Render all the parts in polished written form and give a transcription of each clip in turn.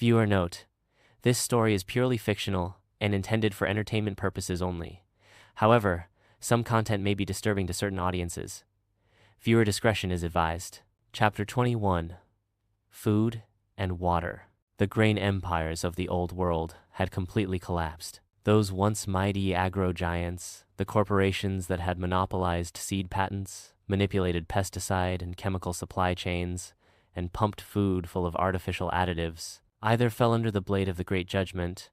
Viewer note: this story is purely fictional and intended for entertainment purposes only. However, some content may be disturbing to certain audiences. Viewer discretion is advised. Chapter 21: Food and Water. The grain empires of the Old World had completely collapsed. Those once mighty agro-giants, the corporations that had monopolized seed patents, manipulated pesticide and chemical supply chains, and pumped food full of artificial additives, either fell under the blade of the Great Judgment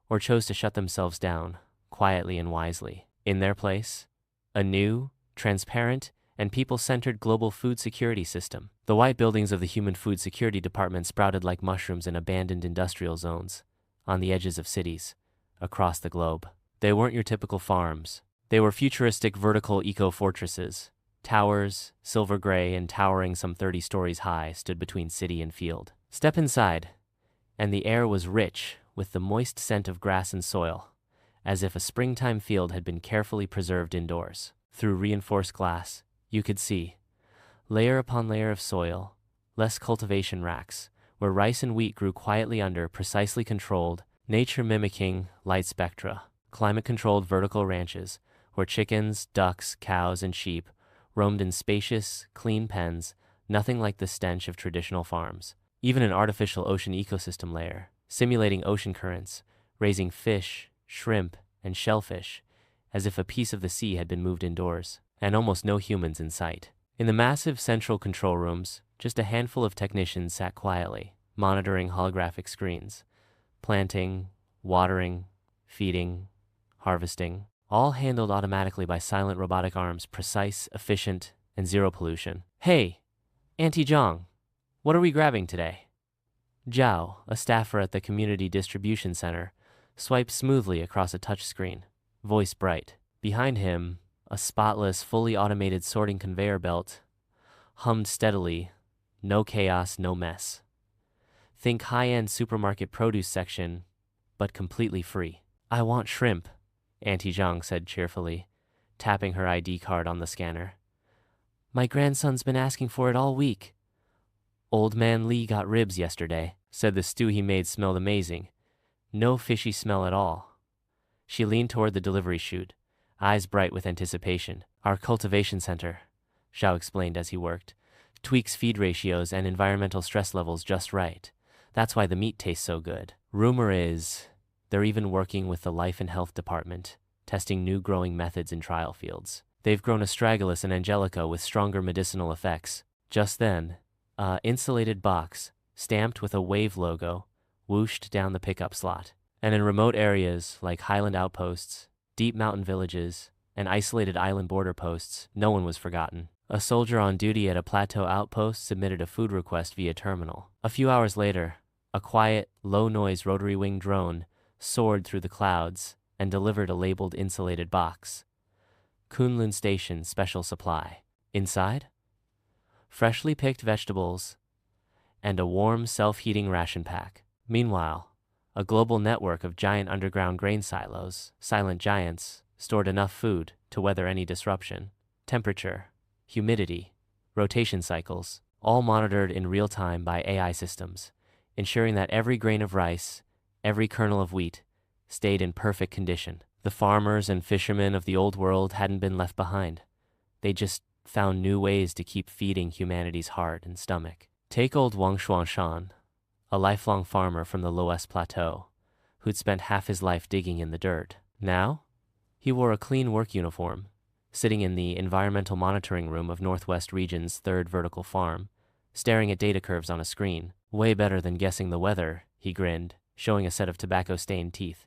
or chose to shut themselves down, quietly and wisely. In their place, a new, transparent, and people-centered global food security system. The white buildings of the Human Food Security Department sprouted like mushrooms in abandoned industrial zones, on the edges of cities, across the globe. They weren't your typical farms. They were futuristic vertical eco-fortresses. Towers, silver gray and towering some 30 stories high, stood between city and field. Step inside, and the air was rich with the moist scent of grass and soil, as if a springtime field had been carefully preserved indoors. Through reinforced glass, you could see, layer upon layer of soil, less cultivation racks, where rice and wheat grew quietly under precisely controlled, nature-mimicking light spectra, climate-controlled vertical ranches, where chickens, ducks, cows, and sheep roamed in spacious, clean pens, nothing like the stench of traditional farms. Even an artificial ocean ecosystem layer, simulating ocean currents, raising fish, shrimp, and shellfish, as if a piece of the sea had been moved indoors, and almost no humans in sight. In the massive central control rooms, just a handful of technicians sat quietly, monitoring holographic screens, planting, watering, feeding, harvesting, all handled automatically by silent robotic arms, precise, efficient, and zero pollution. "Hey, Auntie Zhang, what are we grabbing today?" Zhao, a staffer at the Community Distribution Center, swiped smoothly across a touchscreen, voice bright. Behind him, a spotless, fully automated sorting conveyor belt hummed steadily, no chaos, no mess. Think high-end supermarket produce section, but completely free. "I want shrimp," Auntie Zhang said cheerfully, tapping her ID card on the scanner. "My grandson's been asking for it all week." "Old Man Lee got ribs yesterday," said the stew he made smelled amazing. No fishy smell at all. She leaned toward the delivery chute, eyes bright with anticipation. "Our cultivation center," Zhao explained as he worked, "tweaks feed ratios and environmental stress levels just right. That's why the meat tastes so good. Rumor is they're even working with the Life and Health Department, testing new growing methods in trial fields. They've grown astragalus and angelica with stronger medicinal effects." Just then, a insulated box, stamped with a wave logo, whooshed down the pickup slot. And in remote areas like highland outposts, deep mountain villages, and isolated island border posts, no one was forgotten. A soldier on duty at a plateau outpost submitted a food request via terminal. A few hours later, a quiet, low-noise rotary-wing drone soared through the clouds and delivered a labeled insulated box. "Kunlun Station Special Supply." Inside, freshly picked vegetables and a warm, self-heating ration pack. Meanwhile, a global network of giant underground grain silos, silent giants, stored enough food to weather any disruption. Temperature, humidity, rotation cycles, all monitored in real time by AI systems, ensuring that every grain of rice, every kernel of wheat, stayed in perfect condition. The farmers and fishermen of the old world hadn't been left behind. They just found new ways to keep feeding humanity's heart and stomach. Take old Wang Shuangshan, a lifelong farmer from the Loess Plateau, who'd spent half his life digging in the dirt. Now, he wore a clean work uniform, sitting in the environmental monitoring room of Northwest Region's third vertical farm, staring at data curves on a screen. "Way better than guessing the weather," he grinned, showing a set of tobacco-stained teeth.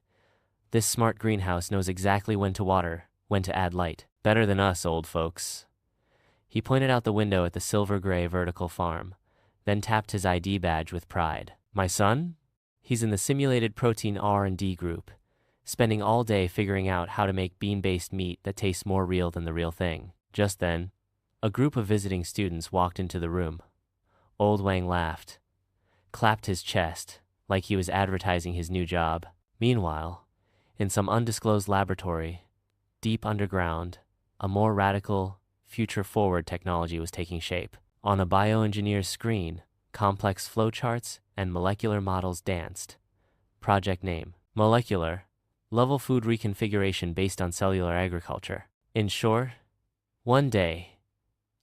"This smart greenhouse knows exactly when to water, when to add light. Better than us, old folks." He pointed out the window at the silver-gray vertical farm, then tapped his ID badge with pride. "My son? He's in the simulated protein R&D group, spending all day figuring out how to make bean-based meat that tastes more real than the real thing." Just then, a group of visiting students walked into the room. Old Wang laughed, clapped his chest like he was advertising his new job. Meanwhile, in some undisclosed laboratory, deep underground, a more radical, future-forward technology was taking shape. On a bioengineer's screen, complex flowcharts and molecular models danced. Project name: Molecular, level food reconfiguration based on cellular agriculture. In short, one day,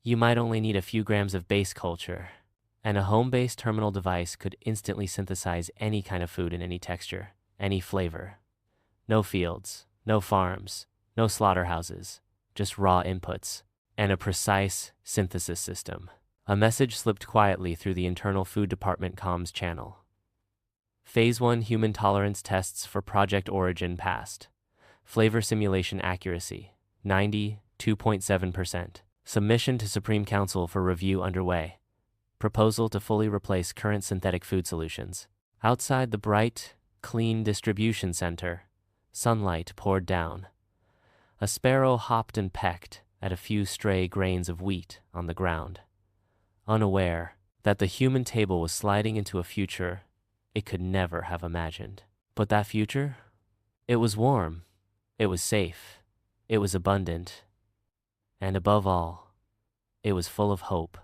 you might only need a few grams of base culture, and a home-based terminal device could instantly synthesize any kind of food in any texture, any flavor. No fields, no farms, no slaughterhouses, just raw inputs, and a precise synthesis system. A message slipped quietly through the internal food department comms channel. Phase 1 human tolerance tests for Project Origin passed. Flavor simulation accuracy, 92.7%. Submission to Supreme Council for review underway. Proposal to fully replace current synthetic food solutions. Outside the bright, clean distribution center, sunlight poured down. A sparrow hopped and pecked at a few stray grains of wheat on the ground, unaware that the human table was sliding into a future it could never have imagined. But that future? It was warm, it was safe, it was abundant, and above all, it was full of hope.